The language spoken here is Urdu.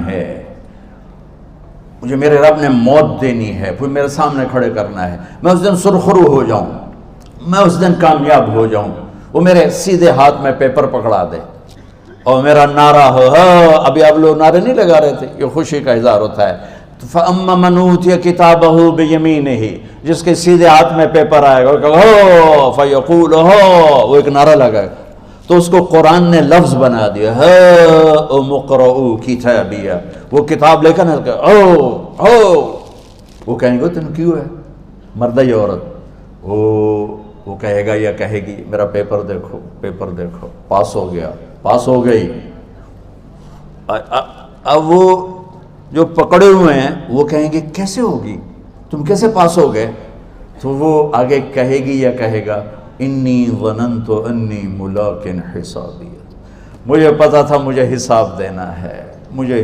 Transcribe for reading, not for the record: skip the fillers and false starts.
ہے، مجھے میرے رب نے موت دینی ہے، پھر میرے سامنے کھڑے کرنا ہے، میں اس دن سرخرو ہو جاؤں، میں اس دن کامیاب ہو جاؤں، وہ میرے سیدھے ہاتھ میں پیپر پکڑا دے اور میرا نعرہ ہو، ابھی آپ لوگ نعرے نہیں لگا رہے تھے، یہ خوشی کا اظہار ہوتا ہے۔ فَأَمَّا مَنْ أُوتِيَ كِتَابَهُ بِيَمِينِهِ، جس کے سیدھے ہاتھ میں پیپر آئے گا، فَيَقُولُ وہ ایک نعرہ لگائے گا، تو اس کو قرآن نے لفظ بنا دیا، هَاؤْمُ اقْرَءُوا كِتَابِيَهْ، وہ کتاب لے کر وہ کہیں گے تم کیوں ہے، مرد یا عورت، وہ کہے گا یا کہے گی میرا پیپر دیکھو، پیپر دیکھو، پاس ہو گیا، پاس ہو گئی۔ اب وہ جو پکڑے ہوئے ہیں وہ کہیں گے کیسے ہوگی، تم کیسے پاس ہو گئے؟ تو وہ آگے کہے گی یا کہے گا انی ظننت انی ملاق حسابی، مجھے پتا تھا مجھے حساب دینا ہے، مجھے